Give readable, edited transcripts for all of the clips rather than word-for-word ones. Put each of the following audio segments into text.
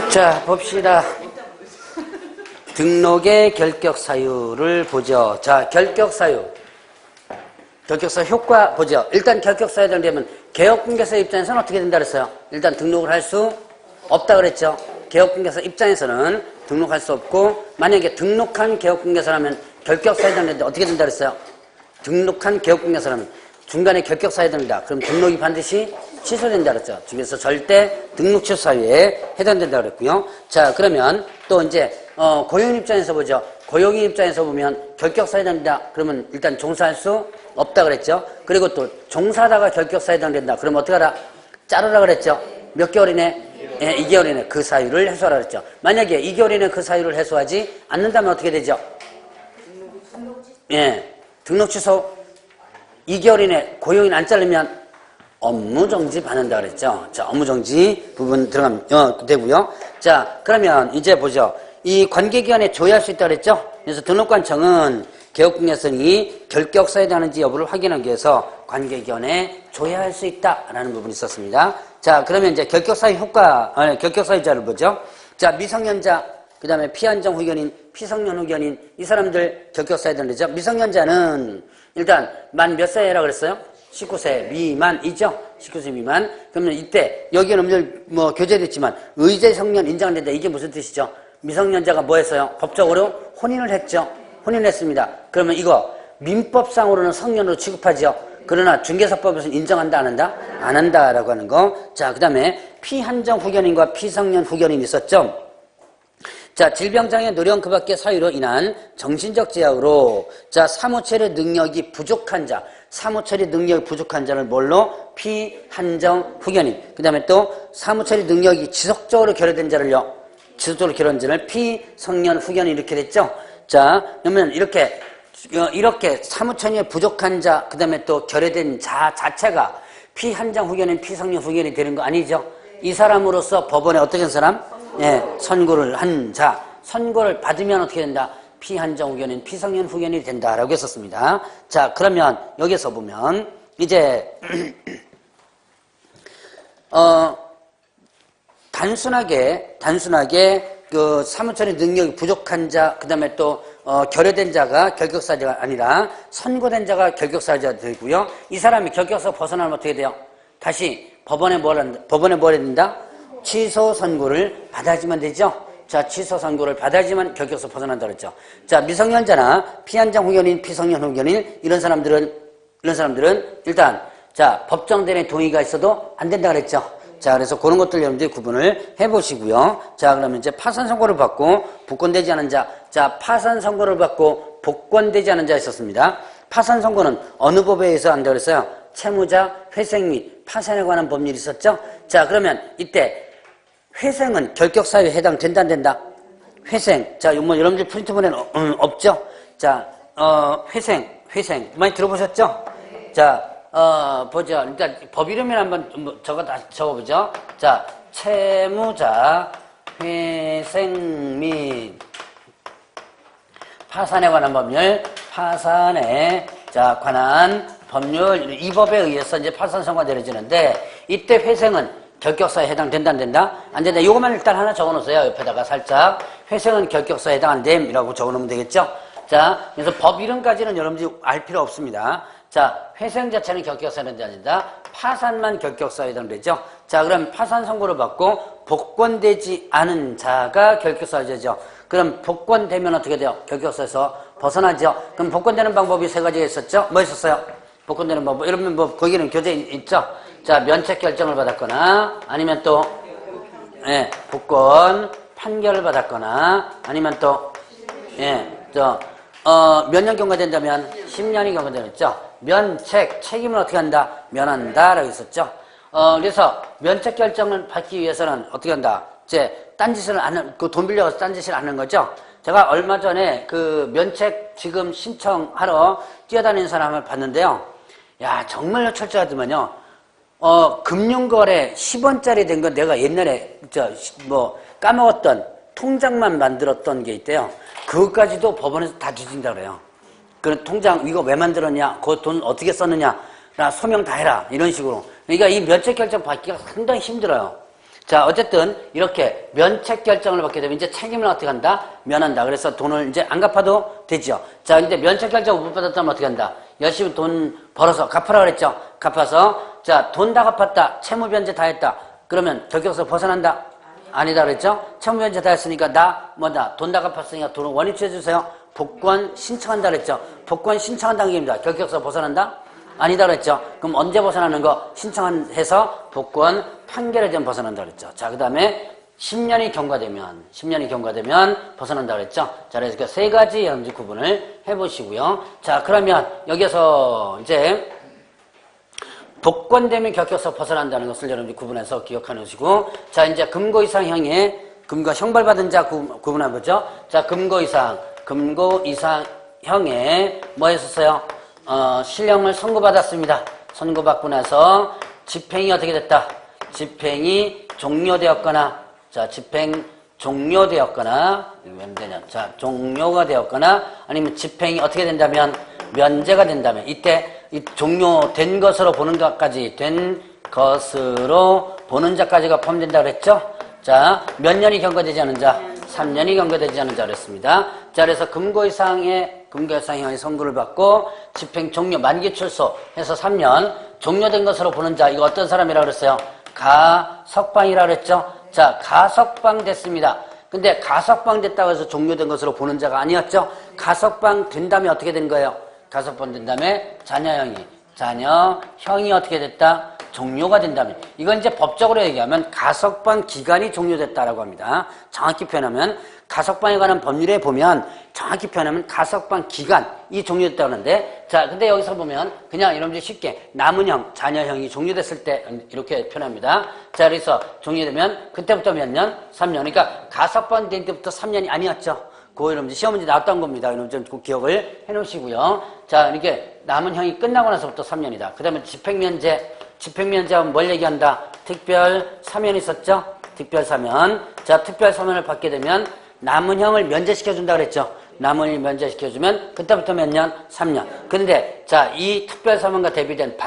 자, 봅시다. 등록의 결격 사유를 보죠. 자, 결격 사유. 결격사 효과 보죠. 일단 결격사유에 해당되면 개업공개사 입장에서는 어떻게 된다 그랬어요? 일단 등록을 할 수 없다 그랬죠. 개업공개사 입장에서는 등록할 수 없고, 만약에 등록한 개업공개사라면 결격사유에 해당되는데 어떻게 된다 그랬어요? 등록한 개업공개사라면 중간에 결격사유에 해당된다. 그럼 등록이 반드시 취소된다 그랬죠. 그래서 절대 등록 취소 사유에 해당된다 그랬고요. 자, 그러면 또 이제 고용 입장에서 보죠. 고용인 입장에서 보면 결격사유에 해당된다. 그러면 일단 종사할 수 없다 그랬죠. 그리고 또 종사하다가 결격사유에 해당된다. 그럼 어떻게 하라? 자르라 그랬죠. 몇 개월 이내? 예, 2개월 이내 그 사유를 해소하라 그랬죠. 만약에 2개월 이내 그 사유를 해소하지 않는다면 어떻게 되죠? 예, 등록 취소 2개월 이내 고용인 안 자르면 업무정지 받는다 그랬죠. 자, 업무정지 부분 들어가면 되고요. 자, 그러면 이제 보죠. 이 관계기관에 조회할 수 있다 그랬죠. 그래서 등록관청은 개업공개사이 결격사유에 해당하는지 여부를 확인하기 위해서 관계기관에 조회할 수 있다라는 부분이 있었습니다. 자, 그러면 이제 결격사유 효과, 결격사유자를 보죠. 자, 미성년자, 그 다음에 피한정 후견인, 피성년 후견인, 이 사람들 결격사유에 해당되죠. 미성년자는 일단 만 몇 살이라고 그랬어요? 19세 미만이죠. 19세 미만. 그러면 이때 여기는 뭐 교제됐지만 의제 성년 인정된다. 이게 무슨 뜻이죠? 미성년자가 뭐 했어요? 법적으로 혼인을 했죠. 혼인했습니다. 그러면 이거 민법상으로는 성년으로 취급하죠. 그러나 중개사법에서는 인정한다 안 한다? 안 한다라고 하는 거. 자, 그 다음에 피한정 후견인과 피성년 후견인이 있었죠. 자, 질병장애 노령 그 밖의 사유로 인한 정신적 제약으로 자, 사무처리 능력이 부족한 자, 사무처리 능력이 부족한 자를 뭘로? 피한정 후견인. 그 다음에 또 사무처리 능력이 지속적으로 결여된 자를요. 지속적으로 결여된 자를 피성년 후견인 이렇게 됐죠. 자, 그러면 이렇게 사무처리에 부족한 자, 그 다음에 또 결여된 자 자체가 피한정 후견인, 피성년 후견이 되는 거 아니죠? 이 사람으로서 법원에 어떻게 한 사람? 예, 선고를 한 자, 선고를 받으면 어떻게 된다? 피한정 후견인, 피성년 후견이 된다라고 했었습니다. 자, 그러면 여기서 보면 이제 단순하게 그 사무처리 능력이 부족한 자, 그 다음에 또 결여된 자가 결격사유자가 아니라 선고된 자가 결격사유자가 되고요. 이 사람이 결격사 벗어나면 어떻게 돼요? 다시 법원에 뭘 해야 된다? 취소 선고를 받아야지만 되죠. 자, 취소 선고를 받아야지만 결격사 벗어난다 그랬죠. 자, 미성년자나 피한정 후견인, 피성년 후견인 이런 사람들은 일단 자, 법정대리인 동의가 있어도 안 된다 그랬죠. 자, 그래서 그런 것들 여러분들이 구분을 해보시고요. 자, 그러면 이제 파산 선고를 받고 복권되지 않은 자, 자, 파산 선고를 받고 복권되지 않은 자 있었습니다. 파산 선고는 어느 법에 의해서 한다고 그랬어요? 채무자 회생 및 파산에 관한 법률이 있었죠. 자, 그러면 이때 회생은 결격사유에 해당된다 안 된다? 회생. 자, 뭐 여러분들 프린트본에는 없죠? 자, 회생 많이 들어보셨죠? 자, 보죠. 일단 법 이름을 한번 적어보죠. 자, 채무자 회생 및 파산에 관한 법률, 파산에 자 관한 법률 이 법에 의해서 이제 파산 선고가 내려지는데 이때 회생은 결격사유에 해당된다 안 된다? 안 된다. 이것만 일단 하나 적어놓으세요. 옆에다가 살짝 회생은 결격사유에 해당 안 됨이라고 적어놓으면 되겠죠? 자, 그래서 법 이름까지는 여러분들이 알 필요 없습니다. 자, 회생 자체는 결격사유에 해당된다. 파산만 결격사유에 해당되죠. 자, 그럼 파산 선고를 받고 복권되지 않은 자가 결격사유자죠. 그럼 복권되면 어떻게 돼요? 결격사유에서 벗어나죠. 그럼 복권되는 방법이 세 가지가 있었죠. 뭐 있었어요? 복권되는 방법. 여러분 뭐 거기는 교재 있죠. 자, 면책 결정을 받았거나 아니면 또 예, 복권 판결을 받았거나 아니면 또 예, 몇 년 경과된다면 10년이 경과되었죠. 면책 책임을 어떻게 한다? 면한다라고 했었죠. 그래서 면책 결정을 받기 위해서는 어떻게 한다? 이제 딴짓을 안 하는 그 돈 빌려서 딴짓을 안 하는 거죠. 제가 얼마 전에 그 면책 지금 신청하러 뛰어다니는 사람을 봤는데요. 야, 정말로 철저하더만요. 금융거래 10원짜리 된 건 내가 옛날에 까먹었던 통장만 만들었던 게 있대요. 그것까지도 법원에서 다 뒤진다 그래요. 그 통장 이거 왜 만들었냐? 그 돈 어떻게 썼느냐? 나 소명 다 해라. 이런 식으로. 그러니까 이 면책 결정 받기가 상당히 힘들어요. 자, 어쨌든 이렇게 면책 결정을 받게 되면 이제 책임을 어떻게 한다? 면한다. 그래서 돈을 이제 안 갚아도 되죠. 자, 근데 면책 결정을 못 받았다면 어떻게 한다? 열심히 돈 벌어서 갚으라 그랬죠. 갚아서 자, 돈 다 갚았다. 채무 변제 다 했다. 그러면 결격서 벗어난다? 아니다 그랬죠? 채무 변제 다 했으니까 돈 다 갚았으니까 돈을 원위치해 주세요. 복권 신청한다 그랬죠. 복권 신청한다는 게 입니다. 결격서 벗어난다? 아니다 그랬죠. 그럼 언제 벗어나는 거? 신청해서 복권 판결에 좀 벗어난다 그랬죠. 자, 그 다음에 10년이 경과되면 벗어난다 그랬죠. 자, 그래서 그 세 가지 여러분들 구분을 해보시고요. 자, 그러면 여기서 이제 복권되면 결격서 벗어난다는 것을 여러분들 구분해서 기억해 놓으시고, 자, 이제 금고 이상형의 금고 형벌받은 자 구분해 보죠. 자, 금고 이상형에 뭐 했었어요? 실형을 선고받았습니다. 선고받고 나서 집행이 어떻게 됐다? 집행이 종료되었거나, 자, 집행 종료되었거나, 이게 왜 되냐? 자, 종료가 되었거나, 아니면 집행이 어떻게 된다면, 면제가 된다면, 이때 이 종료된 것으로 보는 것까지, 된 것으로 보는 자까지가 포함된다 그랬죠? 자, 몇 년이 경과되지 않은 자? 3년이 경과되지 않은 자 그랬습니다. 자, 그래서 금고 이상형의 선고를 받고 집행 종료, 만기 출소해서 3년 종료된 것으로 보는 자, 이거 어떤 사람이라고 그랬어요? 가석방이라고 그랬죠? 자, 가석방 됐습니다. 근데 가석방 됐다고 해서 종료된 것으로 보는 자가 아니었죠? 가석방 된 다음에 어떻게 된 거예요? 가석방 된 다음에 자녀형이 어떻게 됐다? 종료가 된다면, 이건 이제 법적으로 얘기하면 가석방 기간이 종료됐다라고 합니다. 정확히 표현하면 가석방에 관한 법률에 보면 정확히 표현하면 가석방 기간이 종료됐다고 하는데, 자, 근데 여기서 보면 그냥 여러분들이 쉽게 남은 형, 자녀형이 종료됐을 때 이렇게 표현합니다. 자, 그래서 종료되면 그때부터 몇 년? 3년. 그러니까 가석방 된 때부터 3년이 아니었죠. 그거 여러분들 시험 문제 나왔던 겁니다. 여러분들 꼭 기억을 해 놓으시고요. 자, 이렇게 남은 형이 끝나고 나서부터 3년이다. 그 다음에 집행면제하면 뭘 얘기한다? 특별 사면이 있었죠? 특별 사면. 자, 특별 사면을 받게 되면 남은 형을 면제시켜준다 그랬죠? 남은 형을 면제시켜주면 그때부터 몇 년? 3년. 근데 자, 이 특별 사면과 대비된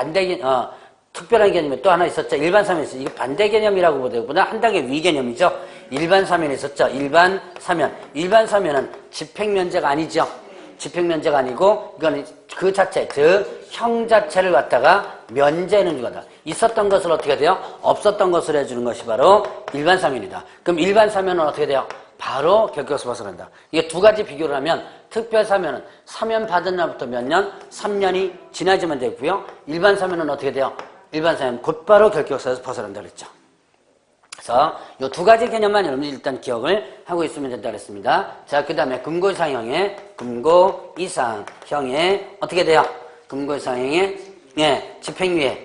특별한 개념이 또 하나 있었죠? 일반 사면이 있었죠? 이거 반대 개념이라고 보다보다 한 단계 위 개념이죠? 일반 사면이 있었죠? 일반 사면. 일반 사면은 집행면제가 아니죠? 집행면제가 아니고 이건 그 자체, 즉 형 자체를 갖다가 면제해주는 거다. 있었던 것을 어떻게 돼요? 없었던 것을 해주는 것이 바로 일반 사면이다. 그럼 일반 사면은 어떻게 돼요? 바로 결격에서 벗어난다. 이게 두 가지 비교를 하면 특별 사면은 사면 받은 날부터 몇 년? 3년이 지나지면 되고요. 일반 사면은 어떻게 돼요? 일반 사면 곧바로 결격에서 벗어난다 그랬죠. 그래서 이 두 가지 개념만 여러분들 일단 기억을 하고 있으면 된다 그랬습니다. 자, 그 다음에 금고 이상형의 어떻게 돼요? 금고 이상형의 집행유예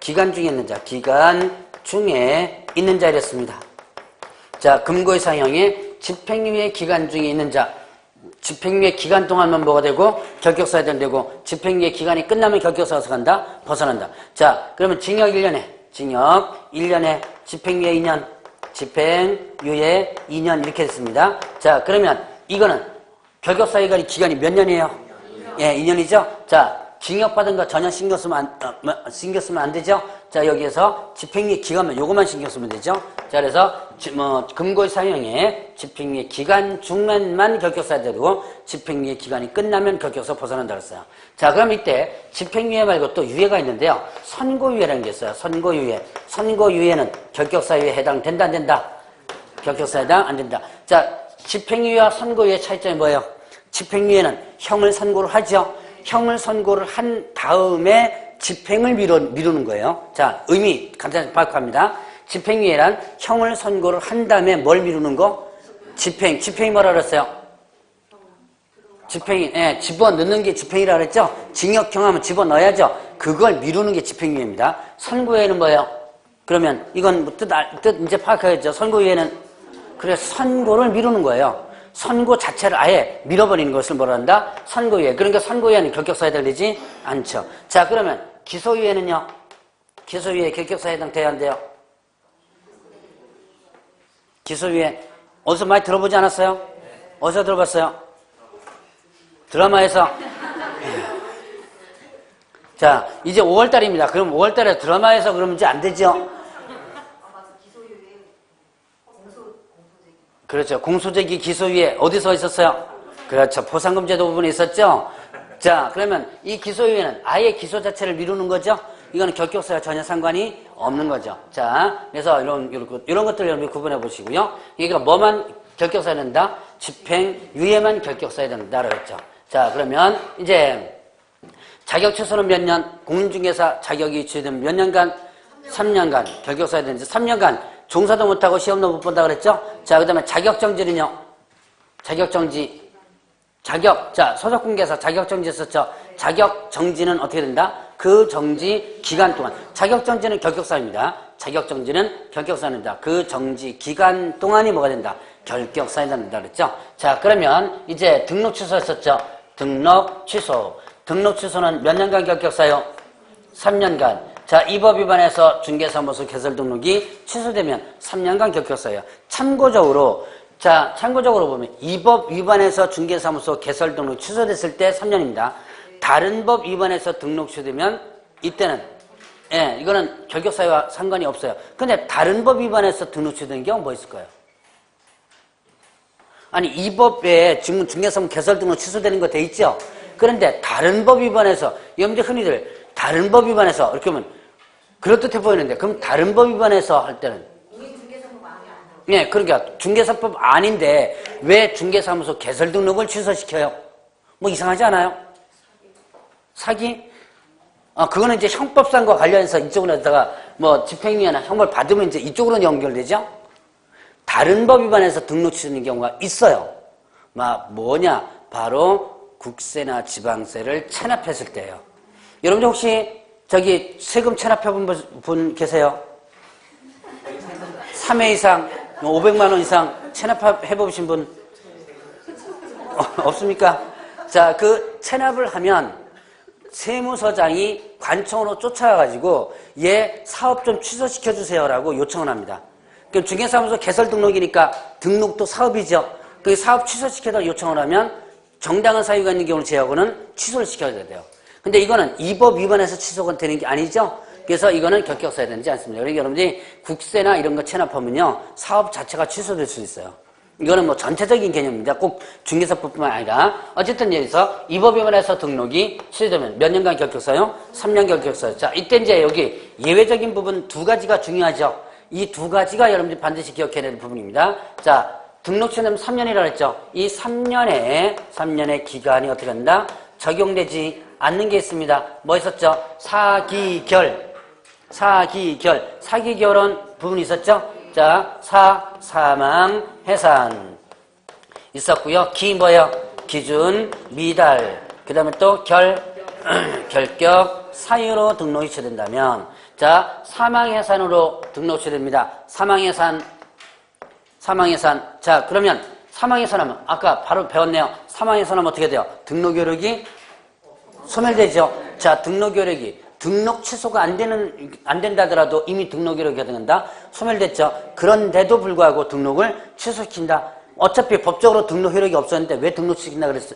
기간 중에 있는 자 이랬습니다. 자, 금고 이상형의 집행유예 기간 중에 있는 자, 집행유예 기간 동안만 뭐가 되고 결격사에 되고 집행유예 기간이 끝나면 결격사에서 간다? 벗어난다. 자, 그러면 징역 1년에 집행유예 2년, 집행유예 2년 이렇게 됐습니다. 자, 그러면 이거는 결격사 기간이 몇 년이에요? 2년이죠? 자, 징역받은 거 전혀 신경 쓰면 안 되죠? 자, 여기에서 집행유예 기간만 요것만 신경 쓰면 되죠? 자, 그래서 금고 이상형의 집행유예 기간 중간만 결격사야 되고 집행유예 기간이 끝나면 결격사 벗어난다 그랬어요. 자, 그럼 이때 집행유예 말고 또 유예가 있는데요. 선고유예라는 게 있어요. 선고유예는 결격사유예 해당된다 안 된다? 결격사 해당 안 된다. 자, 집행유예와 선고유예 차이점이 뭐예요? 집행유예는 형을 선고를 하죠. 형을 선고를 한 다음에 집행을 미루는 거예요. 자, 의미 간단히 파악합니다. 집행유예란 형을 선고를 한 다음에 뭘 미루는 거? 집행이 뭐라 그랬어요? 집어넣는 게 집행이라 그랬죠? 징역형 하면 집어넣어야죠. 그걸 미루는 게 집행유예입니다. 선고유예는 뭐예요? 그러면 이건 뜻 이제 파악해야죠. 선고유예는 그래 선고를 미루는 거예요. 선고 자체를 아예 밀어버리는 것을 뭐라 한다? 선고유예. 그러니까 선고유예는 결격사에 해당되지 않죠. 자, 그러면 기소유예는요? 기소유예 결격사에 해당돼야 한대요. 기소유예 어디서 많이 들어보지 않았어요? 어디서 들어봤어요? 드라마에서. 자, 이제 5월달입니다. 그럼 5월달에 드라마에서 그러면 이제 안 되죠? 그렇죠. 공소제기 기소유예 어디서 있었어요? 그렇죠. 포상금제도 부분에 있었죠? 자, 그러면 이 기소유예는 아예 기소 자체를 미루는 거죠? 이거는 결격사와 전혀 상관이 없는 거죠. 자, 그래서 이런 것들 여러분이 구분해 보시고요. 이게 뭐만 결격사야 된다? 집행유예만 결격사야 된다라고 했죠. 자, 그러면 이제 자격 취소는 몇 년? 공인중개사 자격이 취소되면 몇 년간? 3년간 결격사야 되는지 3년간 종사도 못하고 시험도 못 본다 그랬죠? 자, 그 다음에 자격정지는요? 자격정지. 자, 소속공개사 자격정지 했었죠? 자격정지는 어떻게 된다? 그 정지 기간 동안. 자격정지는 결격사입니다. 자격정지는 결격사입니다. 그 정지 기간 동안이 뭐가 된다? 결격사에 된다 그랬죠? 자, 그러면 이제 등록 취소했었죠? 등록 취소. 등록 취소는 몇 년간 결격사요? 3년간. 자, 이 법 위반해서 중개사무소 개설 등록이 취소되면 3년간 결격사예요. 참고적으로 보면 이 법 위반해서 중개사무소 개설 등록 취소됐을 때 3년입니다. 다른 법 위반해서 등록 취소되면 이때는 이거는 결격사유와 상관이 없어요. 근데 다른 법 위반해서 등록 취소된 경우 뭐 있을까요? 아니, 이 법에 지금 중개사무소 개설 등록 취소되는 거 돼 있죠? 그런데 다른 법 위반해서 여러분들 흔히들 다른 법 위반해서 이렇게 하면 그럴듯해 보이는데 그럼 다른 법 위반해서 할 때는 그러니까 중개사법 아닌데 왜 중개사무소 개설 등록을 취소시켜요? 뭐 이상하지 않아요? 사기? 그거는 이제 형법상과 관련해서 이쪽으로 했다가 뭐 집행유예나 형벌 받으면 이제 이쪽으로 연결되죠? 다른 법 위반해서 등록 취소되는 경우가 있어요. 뭐냐? 바로 국세나 지방세를 체납했을 때예요. 여러분들 혹시 저기 세금 체납해본 분 계세요? 3회 이상, 500만 원 이상 체납해보신 분 없습니까? 자, 그 체납을 하면 세무서장이 관청으로 쫓아가가지고 얘 사업 좀 취소시켜주세요라고 요청을 합니다. 그럼 중개사무소 개설 등록이니까 등록도 사업이죠. 그 사업 취소시켜달라고 요청을 하면 정당한 사유가 있는 경우를 제외하고는 취소를 시켜야 돼요. 근데 이거는 이 법 위반해서 취소가 되는 게 아니죠? 그래서 이거는 결격사야 되지 않습니다. 그러니까 여러분들이 국세나 이런 거 체납하면요, 사업 자체가 취소될 수 있어요. 이거는 뭐 전체적인 개념입니다. 꼭 중개사법뿐만 아니라. 어쨌든 여기서 이 법 위반해서 등록이 취소되면 몇 년간 결격사요? 3년 결격사요. 자, 이때 이제 여기 예외적인 부분 두 가지가 중요하죠. 이 두 가지가 여러분들이 반드시 기억해야 되는 부분입니다. 자, 등록 취소되면 3년이라고 했죠. 이 3년의 기간이 어떻게 한다? 적용되지 않는 게 있습니다. 뭐 있었죠? 사기결. 사기결은 부분이 있었죠? 자, 사망, 해산. 있었고요. 뭐예요? 기준, 미달. 그 다음에 또 결격, 사유로 등록이 취소된다면. 자, 사망, 해산으로 등록 취소됩니다. 사망, 해산. 자, 그러면 사망, 해산하면, 아까 바로 배웠네요. 사망, 해산하면 어떻게 돼요? 등록 효력이 소멸되죠. 자, 등록 효력이 등록 취소가 안 된다 하더라도 이미 등록 효력이 된다. 소멸됐죠. 그런데도 불구하고 등록을 취소시킨다. 어차피 법적으로 등록 효력이 없었는데 왜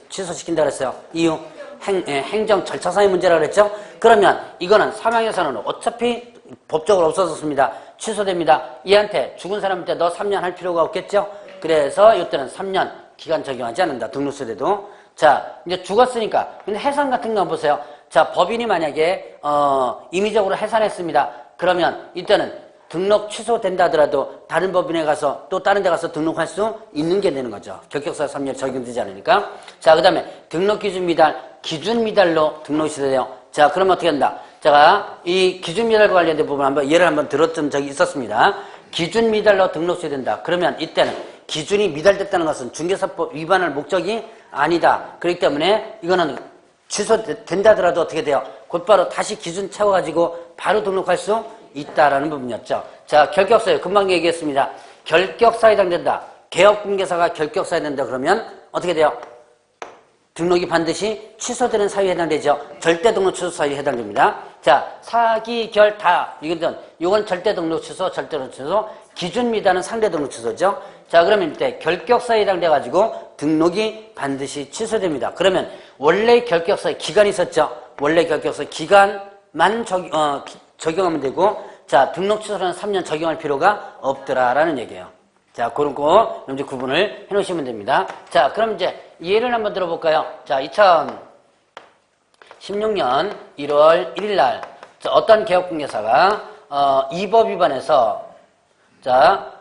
취소시킨다 그랬어요? 이유 행정 절차상의 문제라 그랬죠. 그러면 이거는 사망해서는 어차피 법적으로 없어졌습니다. 취소됩니다. 얘한테 죽은 사람한테 너 3년 할 필요가 없겠죠. 그래서 이때는 3년 기간 적용하지 않는다. 등록 취소돼도. 자, 이제 죽었으니까. 근데 해산 같은 거 보세요. 자, 법인이 만약에 임의적으로 해산했습니다. 그러면 이때는 등록 취소된다 하더라도 다른 법인에 가서 또 다른 데 가서 등록할 수 있는 게 되는 거죠. 결격사 3년 적용되지 않으니까. 자, 그 다음에 등록 기준 미달로 등록이 취소돼요. 자, 그러면 어떻게 한다? 제가 이 기준 미달과 관련된 부분 예를 한번 들었던 적이 있었습니다. 기준 미달로 등록 취소된다. 그러면 이때는 기준이 미달됐다는 것은 중개사법 위반할 목적이 아니다. 그렇기 때문에 이거는 취소된다 하더라도 어떻게 돼요? 곧바로 다시 기준 채워가지고 바로 등록할 수 있다라는 부분이었죠. 자, 결격사유 금방 얘기했습니다. 결격사에 해당된다. 개업공개사가 결격사에 된다 그러면 어떻게 돼요? 등록이 반드시 취소되는 사유에 해당되죠. 절대 등록 취소 사유에 해당됩니다. 자, 사기결 다 이건 절대 등록 취소, 절대 등록 취소, 기준 미달은 상대 등록 취소죠. 자, 그러면 이때 결격사에 해당돼 가지고 등록이 반드시 취소됩니다. 그러면 원래 결격서에 기간이 있었죠. 원래 결격서 기간만 적용하면 되고, 자, 등록 취소는 3년 적용할 필요가 없더라라는 얘기예요. 자, 그런 거 이제 구분을 해 놓으시면 됩니다. 자, 그럼 이제 예를 한번 들어볼까요? 자, 2016년 1월 1일 날 어떤 개업공개사가 이 법 위반해서 자,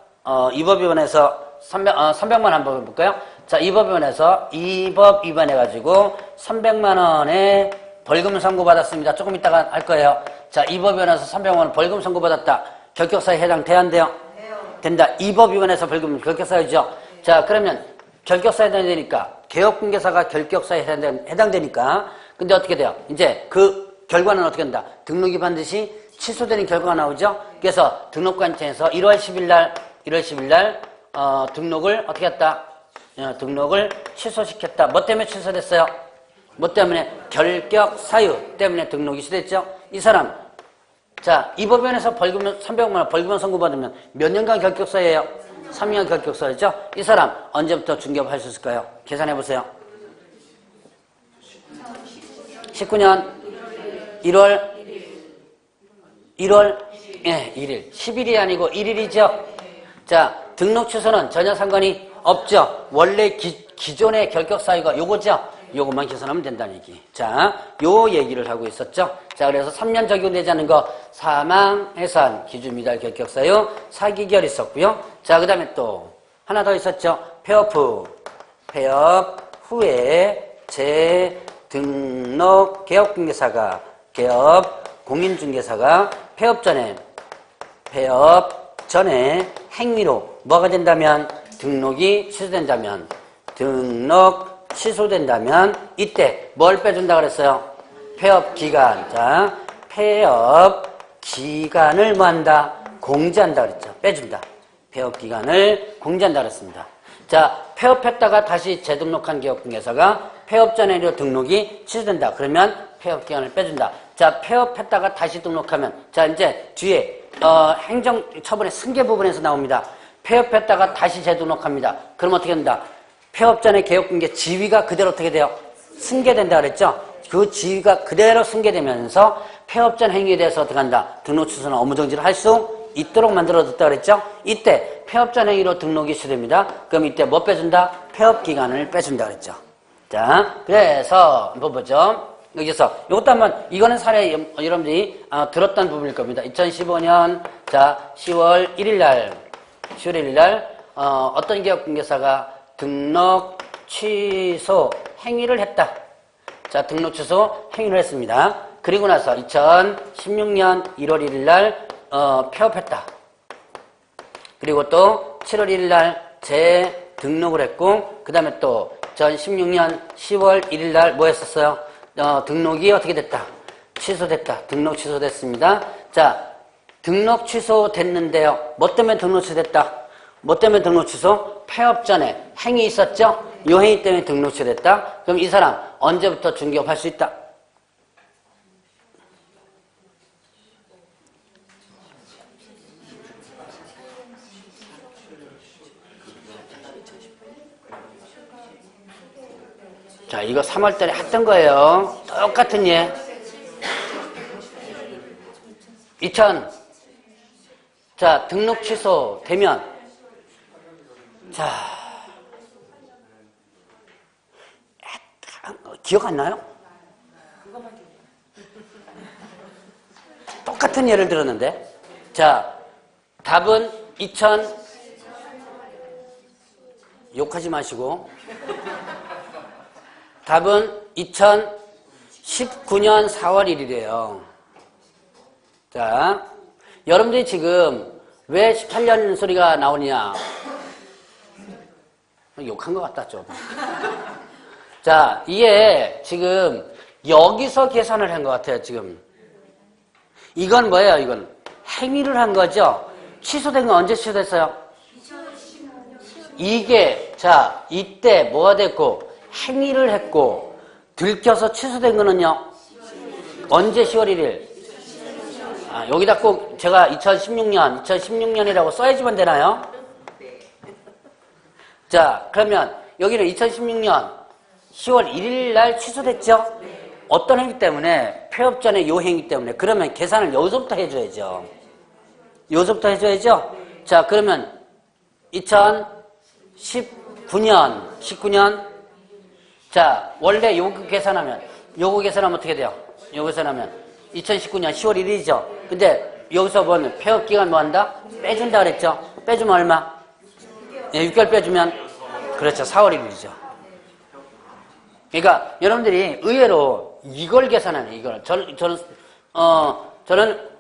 이 법 위반해서 300만 원 한번 해볼까요? 자, 이 법 위반해서 이 법 위반해가지고 300만 원의 벌금을 선고받았습니다. 조금 이따가 할 거예요. 자, 이 법 위반해서 300만 원 벌금 선고받았다. 결격사에 해당돼야 안 돼요? 된다. 이 법 위반해서 벌금 결격사유죠. 자, 그러면 결격사에 해당되니까 개업공개사가 결격사에 해당되니까 근데 어떻게 돼요? 이제 그 결과는 어떻게 된다? 등록이 반드시 취소되는 결과가 나오죠. 그래서 등록관청에서 1월 10일 날 등록을 어떻게 했다? 등록을 취소시켰다. 뭐 때문에 취소됐어요? 뭐 때문에? 결격 사유 때문에 등록이 취소됐죠. 이 사람 자, 이 법원에서 벌금 300만 원 벌금을 선고받으면 몇 년간 결격사예요? 3년 결격사였죠. 이 사람 언제부터 중개업할 수 있을까요? 계산해 보세요. 19년 1월 1일 10일이 아니고 1일이죠. 자, 등록 취소는 전혀 상관이 없죠. 원래 기존의 결격사유가 요거죠. 요것만 계산하면 된다는 얘기. 자, 요 얘기를 하고 있었죠. 자, 그래서 3년 적용되지 않는 거 사망, 해산, 기준 미달 결격사유, 사기결 있었고요. 자, 그 다음에 또 하나 더 있었죠. 폐업 후에 재등록 공인중개사가 폐업 전에 행위로 뭐가 된다면 등록이 취소된다면 이때 뭘 빼준다 그랬어요? 폐업 기간. 자, 폐업 기간을 뭐 한다? 공지한다 그랬죠. 빼준다. 폐업 기간을 공지한다 그랬습니다. 자, 폐업했다가 다시 재등록한 개업공개사가 폐업 전에로 등록이 취소된다. 그러면 폐업 기간을 빼준다. 자, 폐업했다가 다시 등록하면 자, 이제 뒤에 행정처분의 승계 부분에서 나옵니다. 폐업했다가 다시 재등록합니다. 그럼 어떻게 된다? 폐업 전에 개업공개 지위가 그대로 어떻게 돼요? 승계된다 그랬죠? 그 지위가 그대로 승계되면서 폐업 전 행위에 대해서 어떻게 한다? 등록 취소나 업무 정지를 할 수 있도록 만들어뒀다 그랬죠? 이때 폐업 전 행위로 등록이 취소됩니다. 그럼 이때 뭐 빼준다? 폐업 기간을 빼준다 그랬죠? 자, 그래서 한번 보죠. 여기서 이것도 한번 이거는 사례 여러분들이 들었던 부분일 겁니다. 2015년 자 10월 1일 날 어떤 개업공개사가 등록 취소 행위를 했다. 자, 등록 취소 행위를 했습니다. 그리고 나서 2016년 1월 1일 날 폐업했다. 그리고 또 7월 1일 날 재등록을 했고 그 다음에 또 2016년 10월 1일 날 뭐 했었어요? 등록이 어떻게 됐다? 취소됐다. 등록 취소됐습니다. 자, 등록 취소됐는데요. 뭐 때문에 등록 취소됐다? 뭐 때문에 등록 취소? 폐업 전에 행위 있었죠? 이 행위 때문에 등록 취소됐다. 그럼 이 사람 언제부터 중개업할 수 있다? 자, 이거 3월달에 했던 거예요. 똑같은 예. 자, 등록 취소되면 자, 기억 안 나요? 똑같은 예를 들었는데 자, 답은 욕하지 마시고 답은 2019년 4월 1일이에요. 자, 여러분들이 지금 왜 18년 소리가 나오느냐? 욕한 것 같다, 좀. 자, 이게 지금 여기서 계산을 한 것 같아요, 지금. 이건 뭐예요, 이건? 행위를 한 거죠? 취소된 건 언제 취소됐어요? 이게, 자, 이때 뭐가 됐고, 행위를 했고, 들켜서 취소된 거는요? 언제 10월 1일? 여기다 꼭 제가 2016년이라고 써야지만 되나요? 자, 그러면 여기는 2016년 10월 1일 날 취소됐죠? 어떤 행위 때문에? 폐업 전에 요 행위 때문에. 그러면 계산을 여기서부터 해줘야죠. 여기서부터 해줘야죠? 자, 그러면 19년 자, 원래 요거 계산하면 어떻게 돼요? 요거 계산하면 2019년 10월 1일이죠. 근데 여기서 보면 폐업 기간 뭐 한다? 빼준다 그랬죠? 빼주면 얼마? 6개월 빼주면 그렇죠. 4월 1일이죠. 그러니까 여러분들이 의외로 이걸 계산하는 이걸 저는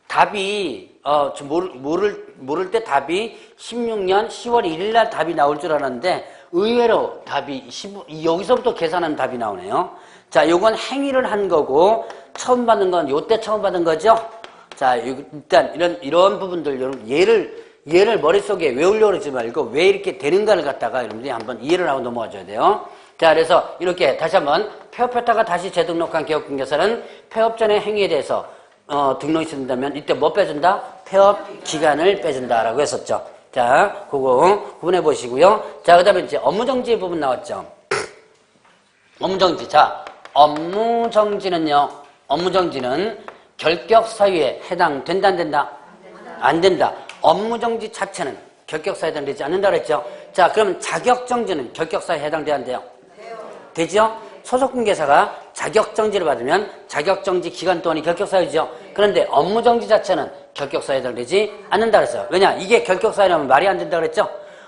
답이 모를 때 답이 16년 10월 1일 날 답이 나올 줄 알았는데 의외로 답이 여기서부터 계산하는 답이 나오네요. 자, 요건 행위를 한 거고 처음 받은 건 요때 처음 받은 거죠. 자, 일단 이런 부분들 여러분 얘를 머릿속에 외우려고 그러지 말고 왜 이렇게 되는가를 갖다가 여러분들이 한번 이해를 하고 넘어가 줘야 돼요. 자, 그래서 이렇게 다시 한번 폐업했다가 다시 재등록한 기업공개사는 폐업 전의 행위에 대해서 등록이 된다면 이때 뭐 빼준다? 폐업 기간을 빼준다라고 했었죠. 자, 그거 구분해 보시고요. 자, 그 다음에 이제 업무정지 부분 나왔죠. 업무정지. 자, 업무정지는 결격 사유에 해당된다, 안 된다? 안 된다. 업무정지 자체는 결격 사유에 해당되지 않는다 그랬죠. 자, 그러면 자격정지는 결격 사유에 해당돼야 안 돼요? 되죠? 소속공개사가 자격정지를 받으면 자격정지 기간 동안이 결격사유죠. 그런데 업무정지 자체는 결격사유에 해당되지 않는다 그랬어요. 왜냐? 이게 결격사유라면 말이 안 된다 그랬죠?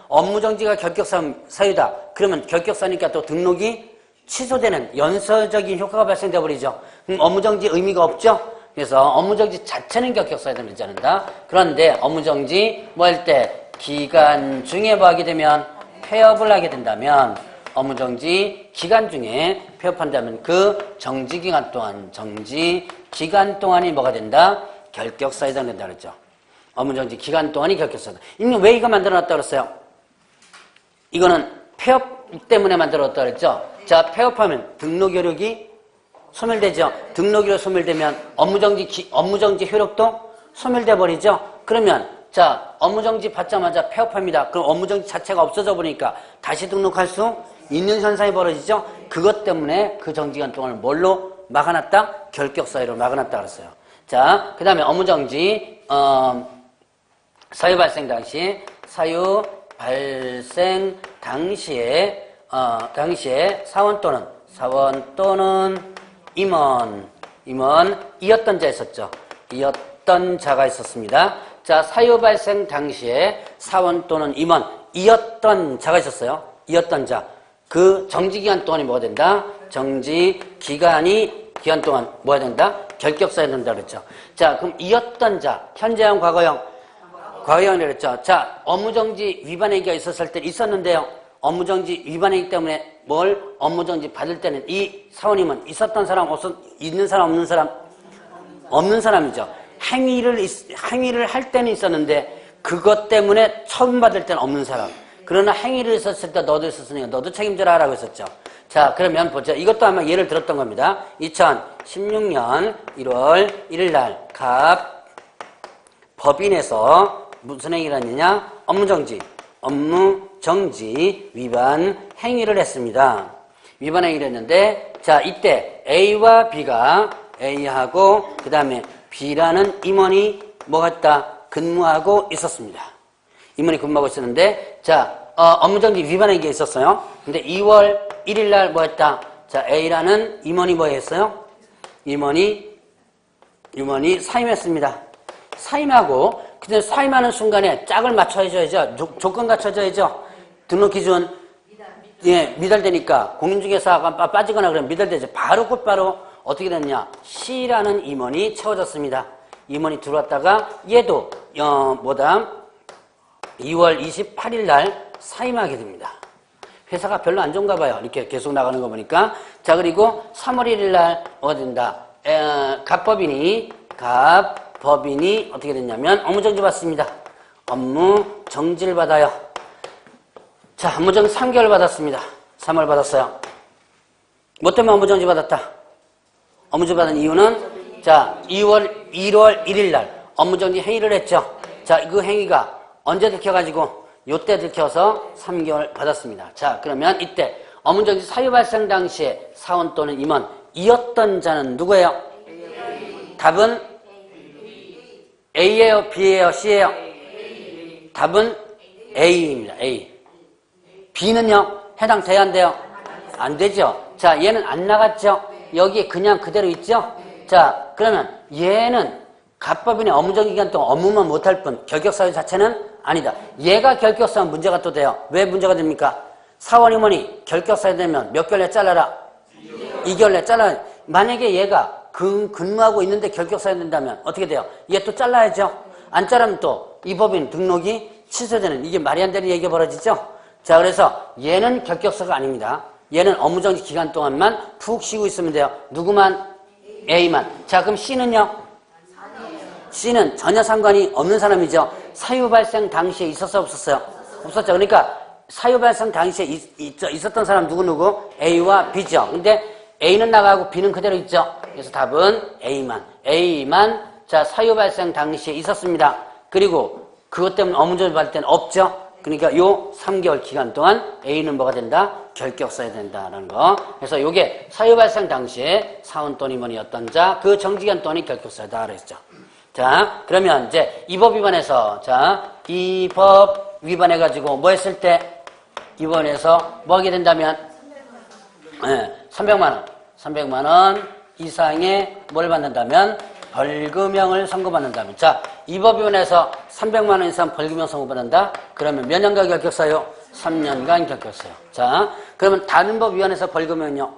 업무정지가 결격사유다. 그러면 결격사니까 또 등록이 취소되는 연쇄적인 효과가 발생돼 버리죠. 그럼 업무정지 의미가 없죠? 그래서 업무정지 자체는 결격사유에 해당되지 않는다. 그런데 업무정지 뭐 할 때 기간 중에 뭐 하게 되면 폐업을 하게 된다면 업무정지 기간 중에 폐업한다면 그 정지 기간 동안이 뭐가 된다? 결격사유에 해당된다 그랬죠. 업무정지 기간 동안이 결격사유다. 이는 왜 이거 만들어놨다 그랬어요? 이거는 폐업 때문에 만들어놨다 그랬죠. 자, 폐업하면 등록 효력이 소멸되죠. 등록 효력 소멸되면 업무정지 효력도 소멸돼 버리죠. 그러면 자, 업무정지 받자마자 폐업합니다. 그럼 업무정지 자체가 없어져 버리니까 다시 등록할 수 있는 현상이 벌어지죠. 그것 때문에 그 정지기간 동안을 뭘로 막아놨다? 결격사유로 막아놨다 그랬어요. 자, 그 다음에 업무정지 사유 발생 당시에 사원 또는 임원이었던 자 있었죠. 이었던 자가 있었습니다. 자, 사유 발생 당시에 사원 또는 임원이었던 자가 있었어요. 이었던 자. 그 정지기간 동안이 뭐가 된다? 기간 동안 뭐가 된다? 결격사유가 된다 그랬죠. 자, 그럼 이었던 자, 현재형, 과거형이라고 그랬죠. 자, 업무정지 위반 행위가 있었을 때 있었는데요. 업무정지 위반 행위 때문에 업무정지 받을 때는 이 사원님은 있었던 사람, 있는 사람, 없는 사람? 없는 사람이죠. 행위를 할 때는 있었는데 그것 때문에 처음 받을 때는 없는 사람. 그러나 행위를 했었을 때 너도 있었으니까 너도 책임져라 라고 했었죠. 자, 그러면 보자. 이것도 아마 예를 들었던 겁니다. 2016년 1월 1일 날 법인에서 무슨 행위를 했느냐? 업무정지 위반 행위를 했습니다. 위반 행위를 했는데 자, 이때 A와 B가 A하고 그 다음에 B라는 임원이 근무하고 있었습니다. 임원이 근무하고 있었는데 자, 업무정지 위반 행위가 있었어요. 근데 2월 1일 날 뭐 했다? 자, A라는 임원이 뭐 했어요? 임원이 사임했습니다. 사임하고 근데 사임하는 순간에 짝을 맞춰줘야죠. 조건 갖춰줘야죠. 등록 기준 미달되니까 공인중개사가 빠지거나 그러면 미달되죠. 곧바로 어떻게 됐냐? C라는 임원이 채워졌습니다. 임원이 들어왔다가 얘도 2월 28일 날 사임하게 됩니다. 회사가 별로 안 좋은가 봐요. 이렇게 계속 나가는 거 보니까. 자, 그리고 3월 1일 날 뭐가 된다? 갑법인이 어떻게 됐냐면 업무정지 받습니다. 업무정지를 받아요. 자, 업무정지 3개월 받았습니다. 3월 받았어요. 뭐 때문에 업무정지 받았다? 업무정지 받은 이유는 자, 1월 1일 날 업무정지 행위를 했죠. 자, 그 행위가 언제 들켜가지고 요때 들켜서 3개월 받았습니다. 자, 그러면 이때 업무정지 사유 발생 당시에 사원 또는 임원이었던 자는 누구예요? 답은 A예요? B예요? C예요? 답은 A입니다. A. B는요? 해당돼야 안 돼요? 안 되죠. 자, 얘는 안 나갔죠? 여기에 그냥 그대로 있죠? 자, 그러면 얘는 갑법인의 업무정지 기간 동안 업무만 못할 뿐 결격사유 자체는 아니다. 얘가 결격사유는 문제가 또 돼요. 왜 문제가 됩니까? 사원 임원이 결격사유 되면 몇 개월 내에 잘라라? 2개월 내에 잘라야. 만약에 얘가 근무하고 있는데 결격사유 된다면 어떻게 돼요? 얘 또 잘라야죠. 안 자르면 또 이 법인 등록이 취소되는, 이게 말이 안 되는 얘기가 벌어지죠. 자, 그래서 얘는 결격사가 아닙니다. 얘는 업무정지 기간 동안만 푹 쉬고 있으면 돼요. 누구만? A만. 자, 그럼 C는요? C는 전혀 상관이 없는 사람이죠. 사유 발생 당시에 있었어요? 없었어요? 없었죠. 그러니까 사유 발생 당시에 있었던 사람 누구? A와 B죠. 근데 A는 나가고 B는 그대로 있죠. 그래서 답은 A만. 자, 사유 발생 당시에 있었습니다. 그리고 그것 때문에 업무정지 받을 때는 없죠. 그러니까 요 3개월 기간 동안 A는 뭐가 된다? 결격사유 된다라는 거. 그래서 요게 사유 발생 당시에 사원 또는 임원이었던 자, 그 정지기간 동안이 결격사유다 그랬죠. 자, 그러면 이제 이 법 위반해서, 자, 이 법 위반해가지고 뭐 했을 때, 위반해서 뭐 하게 된다면, 300만 원 이상의 뭘 받는다면, 벌금형을 선고받는다면. 자, 이 법 위반해서 300만 원 이상 벌금형 선고받는다? 그러면 몇 년간 결격사유? 3년간 결격사유. 자, 그러면 다른 법 위반해서 벌금형은요?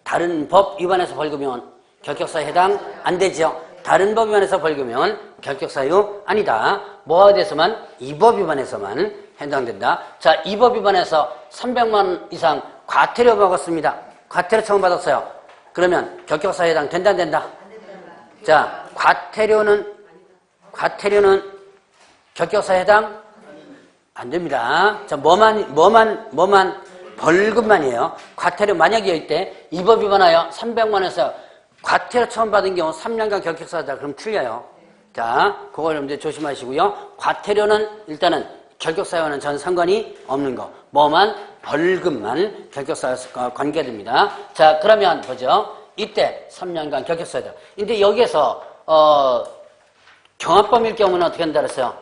다른 법 위반해서 벌금형은 결격사유 해당 안 되죠? 다른 법 위반해서 벌금형은 결격사유 아니다. 뭐에 대해서만? 이 법 위반해서만 해당된다. 자, 이 법 위반해서 300만 원 이상 과태료 먹었습니다. 과태료 처분받았어요. 그러면 결격사유 해당 된다 안 된다? 자, 과태료는 결격사유 해당 안 됩니다. 자, 뭐만 벌금만이에요. 과태료 만약에 이때 이 법 위반하여 300만 원에서 과태료 처음 받은 경우 3년간 결격사유다. 그럼 틀려요. 자, 그걸 여러분들 조심하시고요. 과태료는 일단은 결격사유와는 전 상관이 없는 거. 뭐만? 벌금만 결격사유와 관계됩니다. 자, 그러면 보죠. 이때 3년간 결격사유다. 근데 여기에서 경합범일 경우는 어떻게 한다 그랬어요?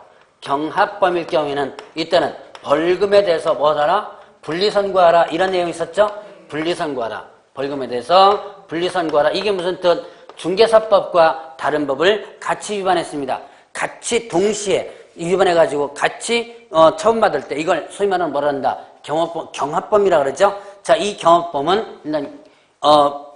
경합범일 경우에는 이때는 벌금에 대해서 뭐하라? 분리선고하라. 이런 내용이 있었죠? 분리선고하라. 벌금에 대해서 분리선고하라. 이게 무슨 뜻? 중개사법과 다른 법을 같이 위반했습니다. 같이 동시에 위반해가지고 같이 처분받을 때 이걸 소위 말하는 뭐라 한다? 경합범이라 그러죠? 자, 이 경합범은 일단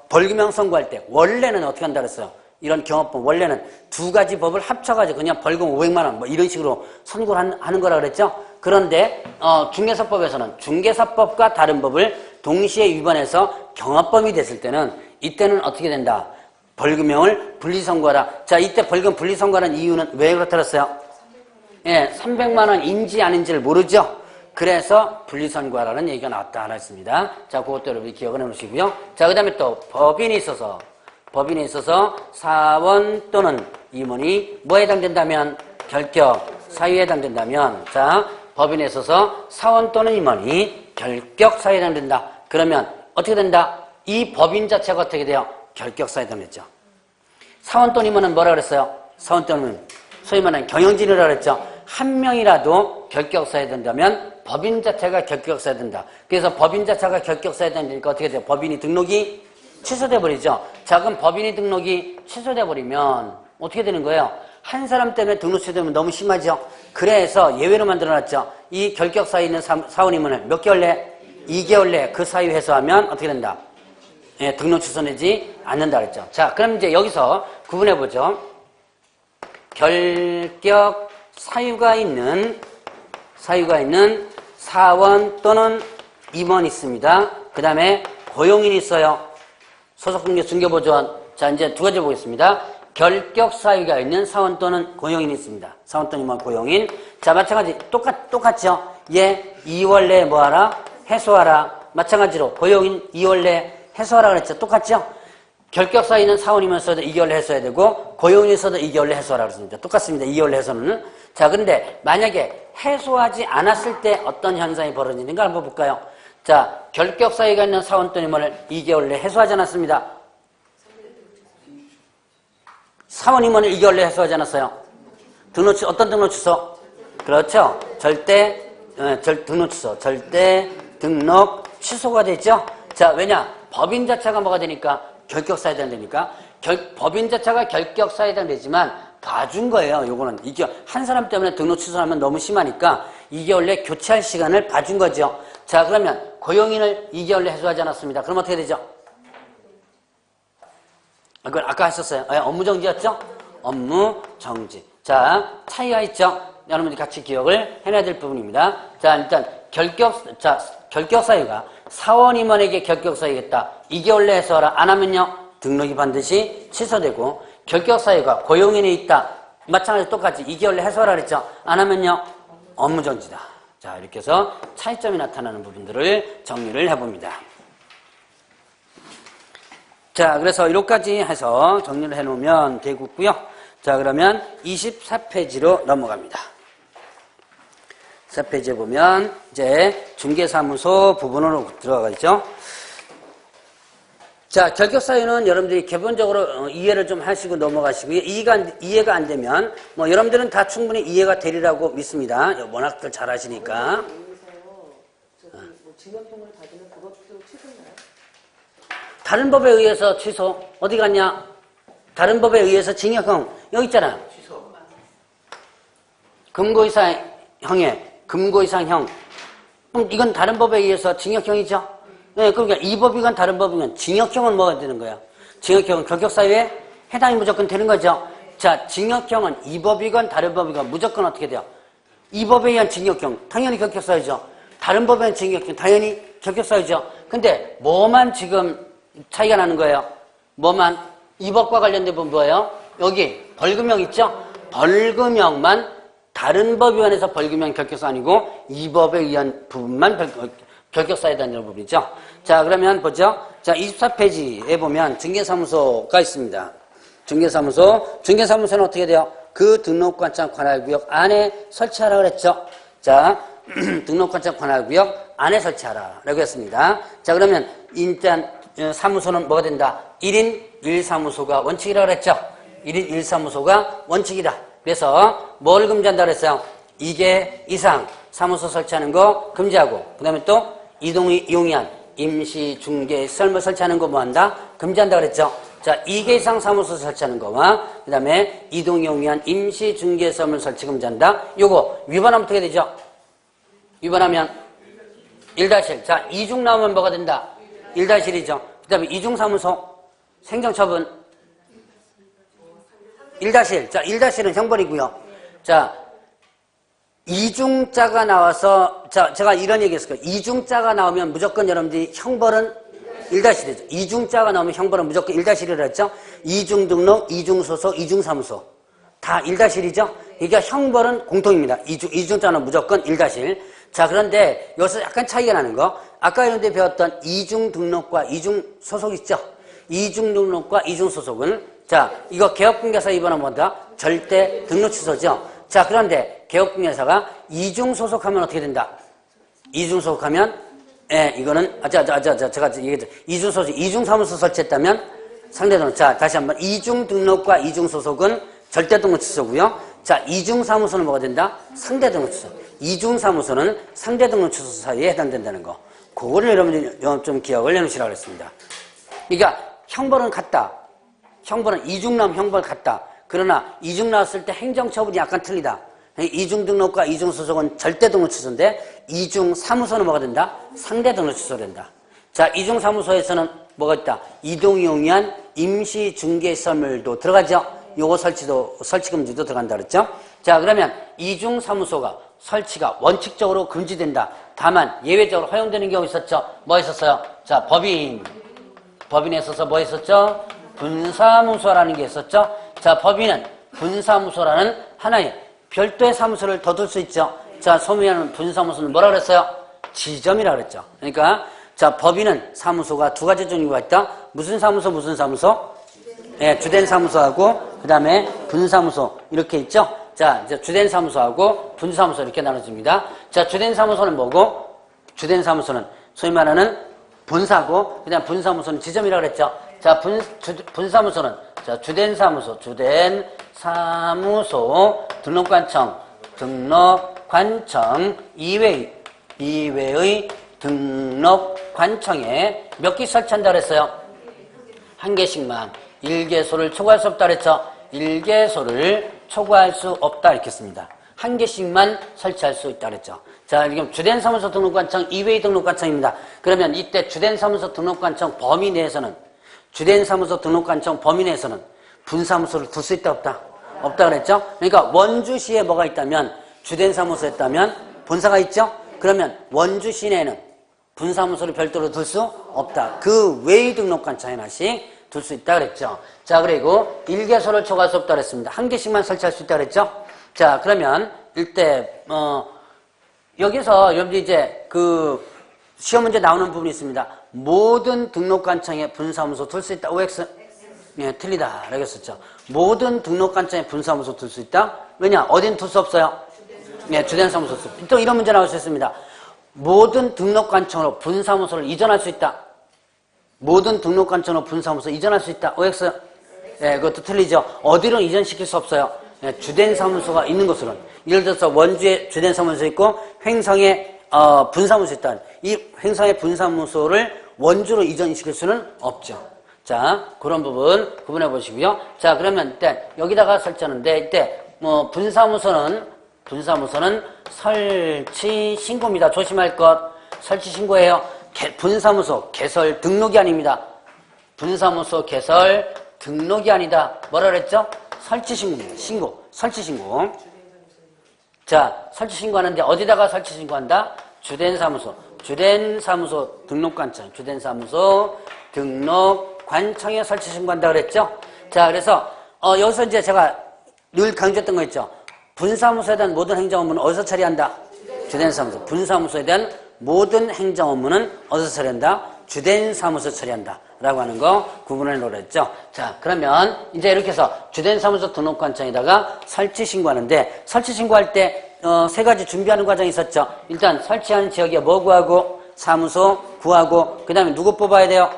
벌금형 선고할 때 원래는 어떻게 한다 그랬어요? 이런 경합범 원래는 두 가지 법을 합쳐가지고 그냥 벌금 500만 원 뭐 이런 식으로 선고를 하는 거라 그랬죠? 그런데 중개사법에서는 중개사법과 다른 법을 동시에 위반해서 경합범이 됐을 때는 이때는 어떻게 된다? 벌금형을 분리선고하라. 자, 이때 벌금 분리선고하는 이유는 왜 그렇다 그랬어요? 예, 300만 원인지 아닌지를 모르죠? 그래서 분리선고하라는 얘기가 나왔다 하였습니다. 자, 그것도 여러분이 기억을 해놓으시고요. 자, 그 다음에 또 법인이 있어서 사원 또는 임원이 뭐에 해당된다면? 결격사유에 해당된다면. 자, 법인에 있어서 사원 또는 임원이 결격사유에 해당된다. 그러면 어떻게 된다? 이 법인 자체가 어떻게 돼요? 결격사유에 해당됐죠. 사원 또는 임원은 뭐라 그랬어요? 사원 또는 소위 말하는 경영진이라고 그랬죠. 한 명이라도 결격사유에 된다면 법인 자체가 결격사유에 된다. 그래서 법인 자체가 결격사유에 된다니까 어떻게 돼요? 법인이 등록이 취소돼 버리죠. 자, 그럼 법인이 등록이 취소돼 버리면 어떻게 되는 거예요? 한 사람 때문에 등록 취소되면 너무 심하죠. 그래서 예외로 만들어놨죠. 이 결격사유에 있는 사원임원을 몇 개월 내? 2개월 내 그 사유 해소하면 어떻게 된다? 예, 등록 취소되지 않는다 그랬죠. 자, 그럼 이제 여기서 구분해보죠. 결격 사유가 있는 사원 또는 임원이 있습니다. 그 다음에 고용인이 있어요. 소속공개 중개보조원. 자, 이제 두 가지 보겠습니다. 결격 사유가 있는 사원 또는 고용인이 있습니다. 사원 또는 임원, 고용인. 자, 마찬가지 똑같죠? 얘 2월 내에 뭐하라? 해소하라. 마찬가지로 고용인 2월 내에 해소하라 그랬죠? 똑같죠? 결격 사유는 사원이면 있어도 2개월 내에 해소해야 되고 고용인이 있어도 2개월 내에 해소하라 그랬습니다. 똑같습니다. 2개월 내에 해소는. 자, 근데 만약에 해소하지 않았을 때 어떤 현상이 벌어지는가 한번 볼까요? 자, 결격 사유가 있는 사원 또는 임원을 2개월 내에 해소하지 않았습니다. 사원 임원을 2개월 내에 해소하지 않았어요. 어떤 등록 취소? 그렇죠. 등록 취소. 절대 등록 취소가 되죠. 자, 왜냐? 법인 자체가 뭐가 되니까? 결격 사유가 되니까. 법인 자체가 결격 사유가 되지만 봐준 거예요. 요거는. 이게 한 사람 때문에 등록 취소하면 너무 심하니까 2개월 내에 교체할 시간을 봐준 거죠. 자, 그러면 고용인을 2개월 내에 해소하지 않았습니다. 그럼 어떻게 되죠? 그걸 아까 하셨어요. 업무 정지였죠? 업무 정지. 자, 차이가 있죠? 여러분들이 같이 기억을 해놔야 될 부분입니다. 자, 일단 결격 사유가 사원 임원에게 결격 사유가 있다. 2개월 내에 해소하라. 안 하면요, 등록이 반드시 취소되고, 결격 사유가 고용인에 있다. 마찬가지로 똑같이 2개월 내에 해소하라 그랬죠? 안 하면요, 업무 정지다. 자, 이렇게 해서 차이점이 나타나는 부분들을 정리를 해봅니다. 자, 그래서 이렇게까지 해서 정리를 해놓으면 되겠고요. 자, 그러면 24페이지로 넘어갑니다. 24페이지에 보면 이제 중개사무소 부분으로 들어가 있죠. 자, 결격 사유는 여러분들이 기본적으로 이해를 좀 하시고 넘어가시고요. 이해가 안 되면 뭐 여러분들은 다 충분히 이해가 되리라고 믿습니다. 워낙들 잘 하시니까. 징역형을 받으면 그것도 취소나요? 다른 법에 의해서 취소. 어디 갔냐? 다른 법에 의해서 징역형. 여기 있잖아. 취소. 금고 이상형에 금고 이상형. 그럼 이건 다른 법에 의해서 징역형이죠? 네, 그러니까 이 법이건 다른 법이건 징역형은 뭐가 되는 거야? 징역형은 결격 사유에 해당이 무조건 되는 거죠. 자, 징역형은 이 법이건 다른 법이건 무조건 어떻게 돼요? 이 법에 의한 징역형. 당연히 결격 사유죠. 다른 법에 의한 징역형. 당연히 결격 사유죠. 근데 뭐만 지금 차이가 나는 거예요? 뭐만? 이 법과 관련된 부분 뭐예요? 여기 벌금형 있죠? 벌금형만 다른 법에 관해서 벌금형 결격사 아니고 이 법에 의한 부분만 결격사에 대한 부분이죠. 자, 그러면 보죠. 자, 24페이지에 보면 중개사무소가 있습니다. 중개사무소는 어떻게 돼요? 그 등록관청 관할구역 안에 설치하라고 그랬죠. 자, 등록관청 관할구역 안에 설치하라고 했습니다. 자, 그러면 일단 사무소는 뭐가 된다? 1인 1사무소가 원칙이라고 그랬죠. 1인 1사무소가 원칙이다. 그래서 뭘 금지한다 그랬어요? 2개 이상 사무소 설치하는 거 금지하고, 그 다음에 또 이동이 용이한 임시중개시설물 설치하는 거 뭐 한다? 금지한다 그랬죠. 자, 2개 이상 사무소 설치하는 거와 그 다음에 이동이 용이한 임시중개시설물 설치 금지한다. 요거 위반하면 어떻게 되죠? 위반하면 1-1. 자, 2중 나오면 뭐가 된다? 1-1이죠. 그 다음에 이중사무소 행정처분 1-1. 자, 1-1은 형벌이고요. 자, 이중자가 나와서, 자, 제가 이런 얘기 했을 거예요. 이중자가 나오면 무조건 여러분들이 형벌은 1-1이죠. 이중자가 나오면 형벌은 무조건 1-1이라 했죠. 이중등록, 이중소속, 이중사무소. 다 1-1이죠. 그러니까 형벌은 공통입니다. 이중자는 무조건 1-1. 자, 그런데 여기서 약간 차이가 나는 거. 아까 이런 데 배웠던 이중등록과 이중소속 있죠. 이중등록과 이중소속은, 자, 이거 개업공개사 위반하면 뭐다? 절대 등록 취소죠. 자, 그런데 개업공개사가 이중소속하면 어떻게 된다? 이중소속하면, 이거는, 제가 얘기했죠. 이중소속, 이중사무소 설치했다면 상대등록. 자, 다시 한번. 이중등록과 이중소속은 절대 등록 취소고요. 자, 이중사무소는 뭐가 된다? 상대등록 취소. 이중사무소는 상대등록 취소 사유에 해당된다는 거. 그거를 여러분들이 좀 기억을 해놓으시라고 그랬습니다. 그러니까 형벌은 같다. 형벌은 이중 나오면 형벌 같다. 그러나 이중 나왔을 때 행정처분이 약간 틀리다. 이중 등록과 이중 소속은 절대 등록 취소인데 이중 사무소는 뭐가 된다? 상대 등록 취소된다. 자, 이중 사무소에서는 뭐가 있다? 이동이 용이한 임시 중개시설물도 들어가죠. 요거 설치 금지도 들어간다 그랬죠. 자, 그러면 이중 사무소가 설치가 원칙적으로 금지된다. 다만 예외적으로 허용되는 경우 있었죠. 뭐 있었어요? 자, 법인에 있어서 뭐 있었죠? 분사무소라는 게 있었죠. 자, 법인은 분사무소라는 하나의 별도의 사무소를 더 둘 수 있죠. 자, 소위하는 분사무소는 뭐라 그랬어요? 지점이라 그랬죠. 그러니까 자, 법인은 사무소가 두 가지 종류가 있다. 무슨 사무소? 예, 주된 사무소하고 그 다음에 분사무소 이렇게 있죠. 자, 이제 주된 사무소하고 분사무소 이렇게 나눠집니다. 자, 주된 사무소는 뭐고? 주된 사무소는 소위 말하는 본사고, 그다음 분사무소는 지점이라고 그랬죠. 자, 분사무소는 자, 주된 사무소 등록관청 이외의 등록관청에 몇 개 설치한다 그랬어요? 한 개씩만. 1개소를 초과할 수 없다 그랬죠? 1개소를 초과할 수 없다 이렇게 씁니다. 한 개씩만 설치할 수 있다 그랬죠. 자, 지금 주된 사무소 등록관청 이외의 등록관청입니다. 그러면 이때 주된 사무소 등록관청 범위 내에서는 분사무소를 둘 수 있다 없다? 없다 그랬죠? 그러니까 원주시에 뭐가 있다면 주된 사무소에 있다면 본사가 있죠? 그러면 원주시 내에는 분사무소를 별도로 둘 수 없다. 그 외의 등록관청에 하나씩 둘 수 있다 그랬죠. 자, 그리고 1개소를 초과할 수 없다 그랬습니다. 한 개씩만 설치할 수 있다 그랬죠. 자, 그러면 이때 여기서 여러분들 이제 그 시험 문제 나오는 부분이 있습니다. 모든 등록관청에 분사무소 둘 수 있다. OX? 예, 틀리다. 라고 했었죠. 모든 등록관청에 분사무소 둘 수 있다. 왜냐? 어딘 둘 수 없어요? 예, 주된 사무소. 또 이런 문제 나올 수 있습니다. 모든 등록관청으로 분사무소를 이전할 수 있다. 모든 등록관청으로 분사무소 이전할 수 있다. OX? 예, 그것도 틀리죠. 어디로 이전시킬 수 없어요? 예, 주된 사무소가 있는 곳으로는. 예를 들어서 원주에 주된 사무소 있고 횡성에 분사무소 있다. 이 횡성의 분사무소를 원주로 이전시킬 수는 없죠. 자, 그런 부분 구분해 보시고요. 자, 그러면 이때 여기다가 설치하는데 이때 분사무소는 설치 신고입니다. 조심할 것. 설치 신고예요. 분사무소 개설 등록이 아닙니다. 분사무소 개설 등록이 아니다. 뭐라 그랬죠? 설치 신고입니다. 설치 신고. 자, 설치 신고하는데 어디다가 설치 신고한다? 주된 사무소 등록관청, 주된 사무소 등록관청에 설치 신고한다 그랬죠? 자, 그래서 여기서 이제 제가 늘 강조했던 거 있죠? 분사무소에 대한 모든 행정 업무는 어디서 처리한다? 주된 사무소. 분사무소에 대한 모든 행정 업무는 어디서 처리한다? 주된 사무소 처리한다. 라고 하는 거 구분해 놓으랬죠. 자, 그러면 이제 이렇게 해서 주된 사무소 등록관청에다가 설치 신고하는데, 설치 신고할 때 세 가지 준비하는 과정이 있었죠. 일단 설치하는 지역에 뭐 구하고, 사무소 구하고, 그 다음에 누구 뽑아야 돼요?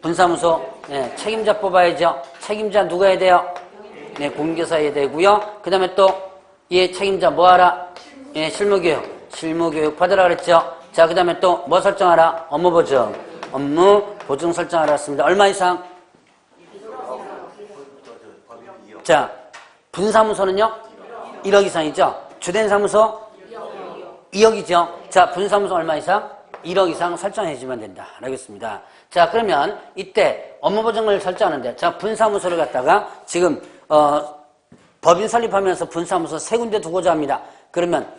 분사무소. 네, 책임자 뽑아야죠. 책임자 누가 해야 돼요? 네, 공개사 해야 되고요. 그 다음에 또 얘 책임자 뭐 하라? 예, 실무교육 받으라 그랬죠. 자, 그 다음에 또 뭐 설정하라? 업무 보증 설정하라 했습니다. 얼마 이상? 자, 분사무소는요? 1억 이상이죠. 주된 사무소? 2억이죠. 자, 분사무소 얼마 이상? 1억 이상 설정해 주면 된다. 알겠습니다. 자, 그러면 이때 업무 보증을 설정하는데, 자, 분사무소를 갖다가 지금 법인 설립하면서 분사무소 3군데 두고자 합니다. 그러면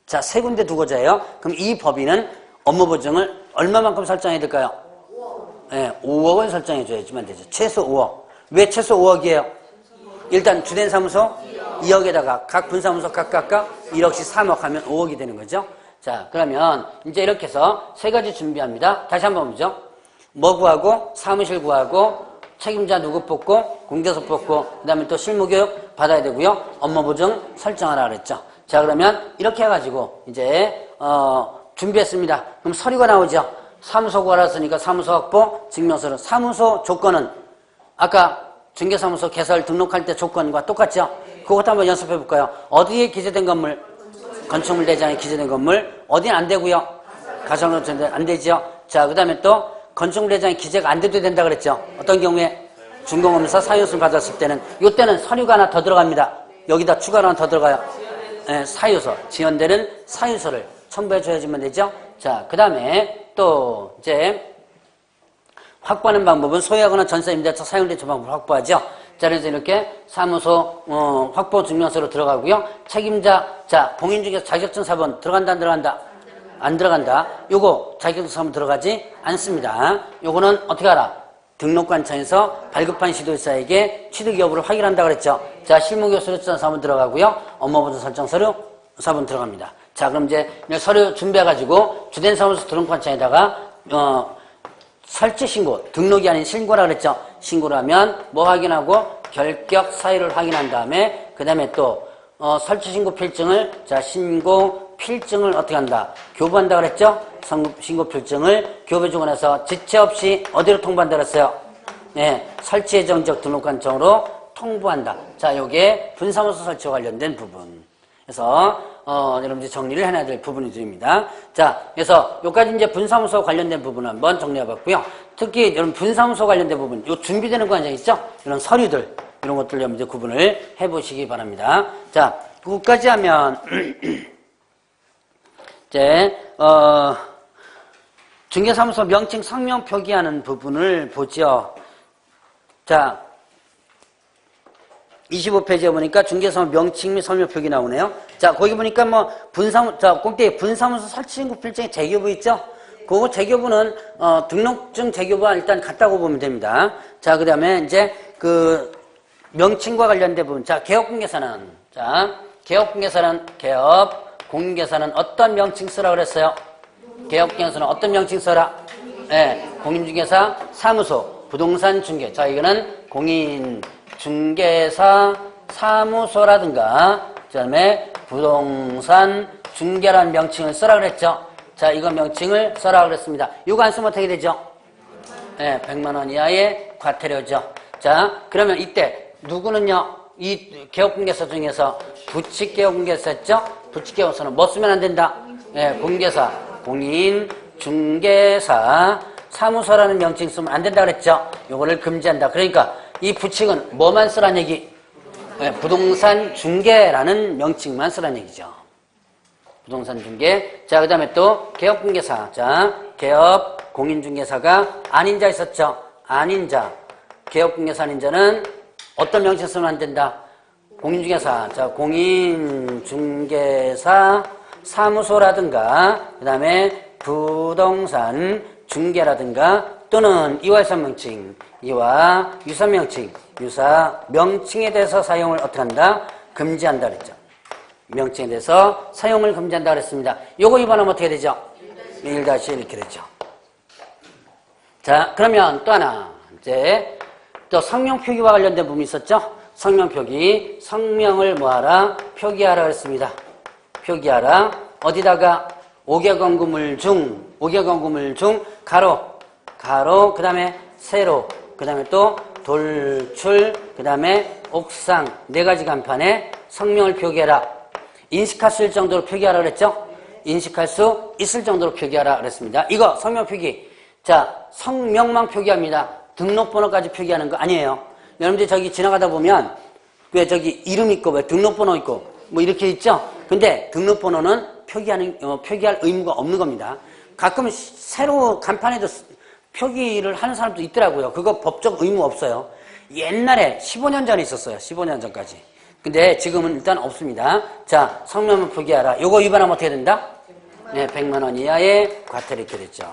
세 군데 두고자예요. 그럼 이 법인은 업무 보증을 얼마만큼 설정해야 될까요? 5억. 네, 5억을 설정해 줘야지만 되죠. 최소 5억. 왜 최소 5억이에요? 일단 주된 사무소 2억에다가 각 분사무소 각각 1억씩 3억 하면 5억이 되는 거죠. 자, 그러면 이제 이렇게 해서 세 가지 준비합니다. 다시 한번 보죠. 뭐 구하고, 사무실 구하고, 책임자 누구 뽑고, 공개서 뽑고, 그 다음에 또 실무교육 받아야 되고요. 업무보증 설정하라 그랬죠. 자, 그러면 이렇게 해가지고 이제 준비했습니다. 그럼 서류가 나오죠. 사무소 구하라으니까 사무소 확보, 증명서를. 사무소 조건은 아까 중개사무소 개설 등록할 때 조건과 똑같죠? 그것도 한번 연습해 볼까요? 어디에 기재된 건물? 건축물 대장에 기재된 건물. 어디는 안 되고요. 가설노조인데 안 되죠. 자, 그 다음에 또 건축물 대장에 기재가 안 돼도 된다 그랬죠. 어떤 경우에? 준공업무사 사유서를 받았을 때는 이때는 서류가 하나 더 들어갑니다. 여기다 추가로 하나 더 들어가요. 네, 사유서. 지연되는 사유서를 첨부해 줘야지만 되죠. 자, 그 다음에 또 이제 확보하는 방법은 소유하거나 전세 임대차 사용대차 방법을 확보하죠. 자, 그래서 이렇게 사무소 확보 증명서로 들어가고요. 책임자, 자, 봉인 중에서 자격증 사본 들어간다 안 들어간다? 안 들어간다. 요거 자격증 사본 들어가지 않습니다. 요거는 어떻게 알아? 등록관청에서 발급한 시도자에게 취득 여부를 확인한다 그랬죠. 자, 실무교육 서류 사본 들어가고요. 업무보증 설정 서류 사본 들어갑니다. 자, 그럼 이제 서류 준비해가지고 주된 사무소 등록관청에다가 설치 신고, 등록이 아닌 신고라 그랬죠. 신고를 하면 뭐 확인하고 결격 사유를 확인한 다음에 그 다음에 또 설치 신고 필증을 자 신고 필증을 어떻게 한다? 교부한다 그랬죠? 신고 필증을 교부해주고 나서 지체 없이 어디로 통보한다 그랬어요? 네, 설치 예정지역 등록관청으로 통보한다. 자, 요게 분사무소 설치와 관련된 부분. 그래서 여러분들 정리를 해놔야 될 부분입니다. 자, 그래서 여기까지 이제 분사무소 관련된 부분을 한번 정리해봤고요. 특히 여러분 분사무소 관련된 부분, 요 준비되는 과정 있죠? 이런 서류들, 이런 것들 여러분들 구분을 해보시기 바랍니다. 자, 그것까지 하면 이제 중개사무소 명칭 성명 표기하는 부분을 보죠. 자, 25페이지에 보니까 중개사무소 명칭 및 성명 표기 나오네요. 자, 거기 보니까 뭐 자, 꼭대기 분사무소 설치 신고 필증의 재교부 있죠? 그거 재교부는 등록증 재교부와 일단 같다고 보면 됩니다. 자, 그다음에 이제 그 명칭과 관련된 부분. 자, 개업공개사는 개업 공개사는 어떤 명칭 쓰라 그랬어요? 개업공개사는 어떤 명칭 써라? 네, 공인중개사 사무소 부동산 중개. 자, 이거는 공인중개사 사무소라든가 그다음에 부동산 중개라는 명칭을 써라 그랬죠. 자, 이거 명칭을 써라 그랬습니다. 이거 안 쓰면 어떻게 되죠? 네, 100만 원 이하의 과태료죠. 자, 그러면 이때 누구는요? 이 개업공개사 중에서 부칙개업공개사였죠? 부칙개업공개사는 뭐 쓰면 안 된다? 네, 공개사, 공인중개사 사무소라는 명칭 쓰면 안 된다 그랬죠? 요거를 금지한다. 그러니까 이 부칙은 뭐만 쓰란 얘기? 네, 부동산 중개라는 명칭만 쓰란 얘기죠. 부동산 중개. 자, 그 다음에 또 개업공개사. 자, 개업 공인중개사가 아닌 자 있었죠? 아닌 자. 개업공개사 아닌 자는 어떤 명칭 쓰면 안 된다? 공인중개사. 자, 공인중개사 사무소라든가 그 다음에 부동산 중개라든가 또는 이와 유사 명칭, 이와 유사 명칭, 유사 명칭에 대해서 사용을 어떻게 한다? 금지한다 그랬죠. 명칭에 대해서 사용을 금지한다 그랬습니다. 요거 위반하면 어떻게 되죠? 1-1 이렇게 되죠. 자, 그러면 또 하나 이제 또 성명 표기와 관련된 부분이 있었죠? 성명 표기, 성명을 뭐하라? 표기하라 그랬습니다. 표기하라. 어디다가 5개 건구물 중 가로, 그 다음에 세로, 그 다음에 또 돌출, 그 다음에 옥상 4가지 간판에 성명을 표기해라. 인식할 수 있을 정도로 표기하라 그랬죠? 인식할 수 있을 정도로 표기하라 그랬습니다. 이거 성명 표기. 자, 성명만 표기합니다. 등록번호까지 표기하는 거 아니에요. 여러분들 저기 지나가다 보면 왜 저기 이름 있고 왜 등록번호 있고 뭐 이렇게 있죠? 근데 등록번호는 표기할 의무가 없는 겁니다. 가끔 새로 간판에도 표기를 하는 사람도 있더라고요. 그거 법적 의무 없어요. 옛날에 15년 전에 있었어요. 15년 전까지. 근데 지금은 일단 없습니다. 자, 성명만 표기하라. 요거 위반하면 어떻게 된다? 네, 100만 원 이하의 과태료 이렇게 됐죠.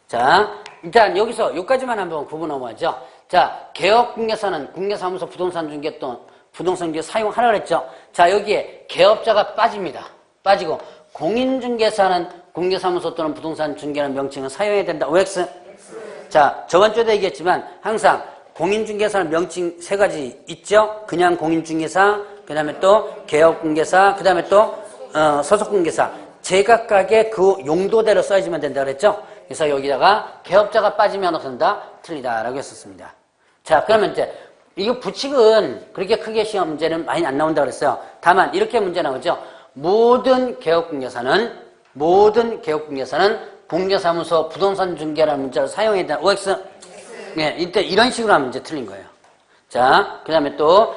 자, 일단 여기서 여기까지만 한번 구분 넘어가죠. 자, 개업공개사는 공개사무소 부동산 중개 또 부동산 중개 사용하라 그랬죠. 자, 여기에 개업자가 빠집니다. 빠지고 공인중개사는 공개사무소 또는 부동산 중개라는 명칭을 사용해야 된다. OX. 자, 저번 주에도 얘기했지만 항상 공인중개사는 명칭 3가지 있죠. 그냥 공인중개사, 그 다음에 또 개업공개사, 그 다음에 또 소속공개사. 제각각의 그 용도대로 써야지만 된다 그랬죠. 그래서 여기다가 개업자가 빠지면 어떻게 된다? 틀리다라고 했었습니다. 자, 그러면 이제 이거 부칙은 그렇게 크게 시험 문제는 많이 안 나온다 그랬어요. 다만 이렇게 문제 나오죠. 모든 개업공개사는 공개사무소 부동산 중개라는 문자를 사용해야 된다. OX. 네, 이때 이런 식으로 하면 이제 틀린 거예요. 자, 그 다음에 또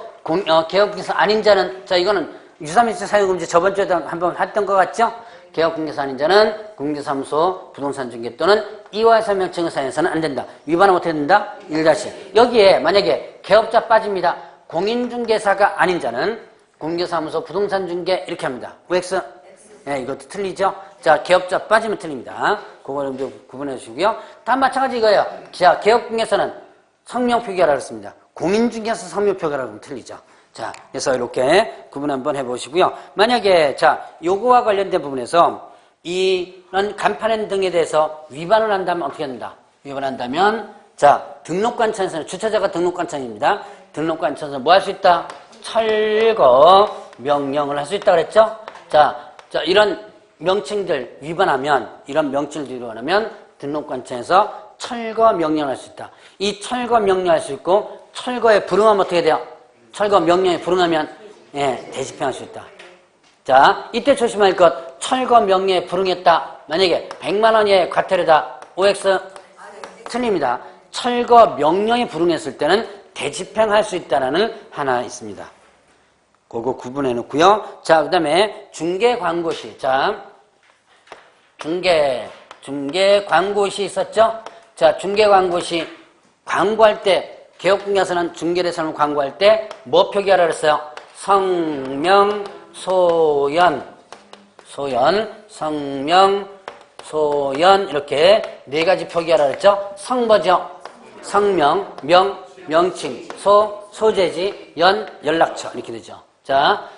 개업공개사 아닌 자는, 자, 이거는 유사명칭 사용금지 저번 주에도 한번 했던 것 같죠? 개업공개사 아닌 자는 공개사무소 부동산 중개 또는 이와 유사 명칭을 사용해서는 안 된다. 위반하면 어떻게 된다? 1-. 여기에 만약에 개업자 빠집니다. 공인중개사가 아닌 자는 공개사무소 부동산 중개 이렇게 합니다. OX. 네, 이것도 틀리죠? 자, 개업자 빠지면 틀립니다. 그거를 좀 구분해 주시고요. 다 마찬가지 이거예요. 자, 개업공개사는 성명 표기하라 그랬습니다. 공인중개사 성명 표기하라 그러면 틀리죠. 자, 그래서 이렇게 구분 한번 해보시고요. 만약에, 자, 요거와 관련된 부분에서 이런 간판 등에 대해서 위반을 한다면 어떻게 된다? 위반한다면, 자, 등록관청에서는 주차자가 등록관청입니다. 등록관청에서는 뭐 할 수 있다? 철거 명령을 할 수 있다 그랬죠? 자, 이런 명칭들 위반하면, 이런 명칭들 위반하면 등록관청에서 철거 명령할 수 있다. 이 철거 명령할 수 있고, 철거에 불응하면 어떻게 돼요? 철거 명령에 불응하면, 예, 대집행할 수 있다. 자, 이때 조심할 것, 철거 명령에 불응했다. 만약에 100만 원 이하의 과태료다. OX? 틀립니다. 철거 명령에 불응했을 때는 대집행할 수 있다는 하나 있습니다. 그거 구분해 놓고요. 자, 그 다음에 중개 광고시. 자, 중개 광고시 있었죠? 자, 중개 광고시 광고할 때, 개업공개에서는 중개대상을 광고할 때 뭐 표기하라 그랬어요? 성명, 소연, 성명, 소연, 이렇게 네 가지 표기하라 그랬죠? 성뭐죠? 성명, 명칭, 소재지, 연락처, 이렇게 되죠. 자,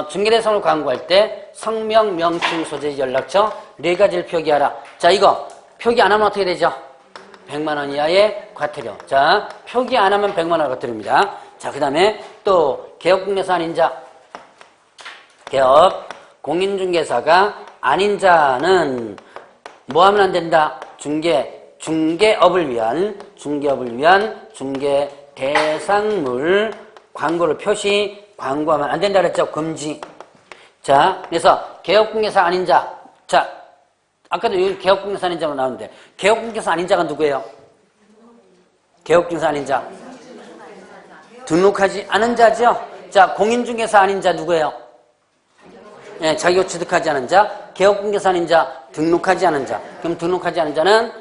중개대상을 광고할 때 성명, 명칭, 소재지, 연락처 네 가지를 표기하라. 자, 이거 표기 안 하면 어떻게 되죠? 100만 원 이하의 과태료. 자, 표기 안 하면 100만 원 과태료입니다. 자, 그 다음에 또 개업공개사 아닌 자, 개업 공인중개사가 아닌 자는 뭐 하면 안 된다? 중개업을 위한 중개 대상물 광고를 광고하면 안 된다 그랬죠? 금지. 자, 그래서 개업공개사 아닌 자. 자, 아까도 여기 개업공개사 아닌 자로 나오는데, 개업공개사 아닌 자가 누구예요? 개업공개사 아닌 자. 등록하지 않은 자죠? 자, 공인중개사 아닌 자 누구예요? 예, 자기가 취득하지 않은 자, 개업공개사 아닌 자, 등록하지 않은 자. 그럼 등록하지 않은 자는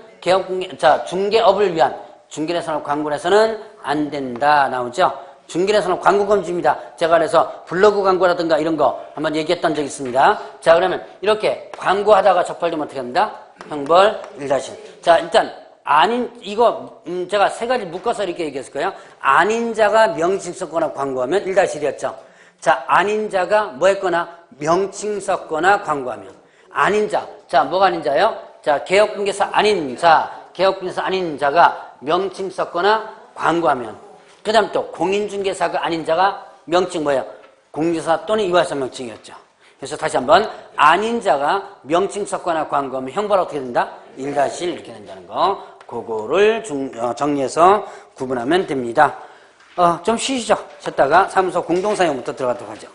중개업을 위한 중개대상을 광고를 해서는 안 된다 나오죠? 중개대상을 광고 금지입니다. 제가 그래서 블로그 광고라든가 이런 거 한번 얘기했던 적이 있습니다. 자, 그러면 이렇게 광고하다가 적발되면 어떻게 합니다? 형벌 1-1. 자, 일단 이거 제가 세 가지 묶어서 이렇게 얘기했을 거예요. 아닌 자가 명칭 썼거나 광고하면 1-1이었죠. 자, 아닌 자가 뭐 했거나 명칭 썼거나 광고하면. 아닌 자. 자, 뭐가 아닌 자예요? 자, 개업공개사 아닌 자가 명칭 썼거나 광고하면. 그 다음 또 공인중개사가 아닌 자가 명칭 뭐예요? 공인중개사 또는 이화사 명칭이었죠. 그래서 다시 한번 아닌 자가 명칭 썼거나 광고하면 형벌 어떻게 된다? 1-1 이렇게 된다는 거. 그거를 정리해서 구분하면 됩니다. 좀 쉬시죠. 쉬었다가 사무소 공동사용부터 들어가도록 하죠.